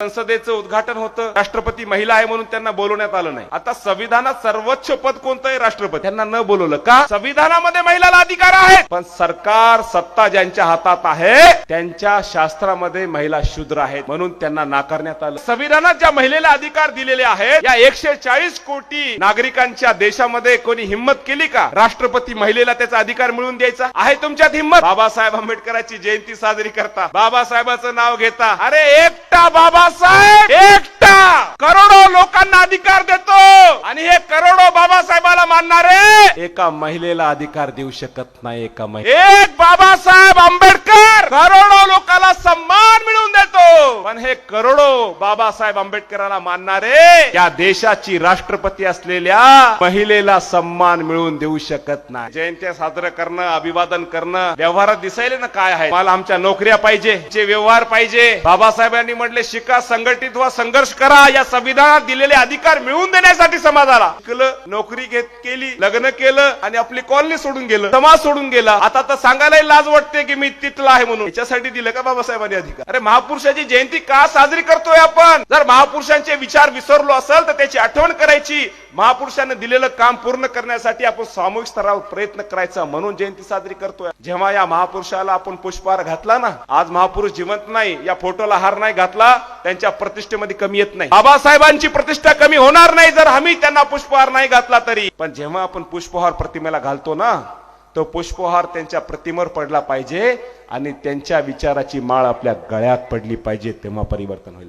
संसदेचं उद्घाटन होतं, राष्ट्रपती महिला आहे म्हणून त्यांना बोलवण्यात आलं नाही. आता संविधानात सर्वोच्च पद कोणतं आहे? राष्ट्रपती. त्यांना न बोलवलं का? संविधानामध्ये महिलाला अधिकार आहेत, पण सरकार सत्ता ज्यांच्या हातात आहे त्यांच्या शास्त्रामध्ये महिला शूद्र आहेत म्हणून त्यांना नाकारण्यात आलं. संविधानात ज्या महिलेला अधिकार दिलेले आहेत, या 140 कोटी नागरिकांच्या देशामध्ये कोणी हिम्मत केली का राष्ट्रपती महिलेला त्याचा अधिकार मिळवून द्यायचा? आहे तुमच्यात हिम्मत? बाबासाहेब आंबेडकरांची जयंती साजरी करता, बाबासाहेबाचं नाव घेता. अरे एकटा बाबासाहेब, एकटा करोडो लोकांना अधिकार देतो आणि हे करोडो बाबासाहेबाला मानणारे एका महिलेला अधिकार देऊ शकत नाही. एक बाबासाहेब आंबेडकर करोडो लोकांना सन्मान मिळवून देतो, पण हे करोडो बाबासाहेब आंबेडकरांना मानणारे या देशाची राष्ट्रपती असलेल्या महिलेला सन्मान मिळवून देऊ शकत नाही. जयंत्या साजरं करणं, अभिवादन करणं व्यवहारात दिसायले ना काय आहे? मला आमच्या नोकऱ्या पाहिजे, व्यवहार पाहिजे. बाबासाहेबांनी म्हटले शिका, संघटित व्हा, संघर्ष करा. या संविधानात दिलेले अधिकार मिळवून देण्यासाठी समाजाला शिकलं, नोकरी केली, लग्न केलं आणि आपली कॉलनी सोडून गेलं, समाज सोडून गेला. आता तर सांगायलाही लाज वाटते की मी तिथला आहे म्हणून. याच्यासाठी दिलं का बाबासाहेबांनी अधिकार? अरे महापुरुषाची जयंती का साजरी करतोय आपण? जर महापुरुषांचे विचार विसरलो असेल तर त्याची आठवण करायची. महापुरुषांनी दिलेलं काम पूर्ण करण्यासाठी आपण सामूहिक स्तरावर प्रयत्न करायचा म्हणून जयंती साजरी करतोय. जेव्हा या महापुरुषाला आपण पुष्पहार घातला ना, आज महापुरुष जिवंत नाही, या फोटोला हार नाही घातला, त्यांच्या प्रतिष्ठेमध्ये कमी येत नाही. बाबासाहेबांची प्रतिष्ठा कमी होणार नाही जर आम्ही त्यांना पुष्पहार नाही घातला तरी. पण जेव्हा आपण पुष्पहार प्रतिमेला घालतो ना, तो पुष्पहार त्यांच्या प्रतिमेवर पडला पाहिजे आणि त्यांच्या विचाराची माळ आपल्या गळ्यात पडली पाहिजे, तेव्हा परिवर्तन होईल.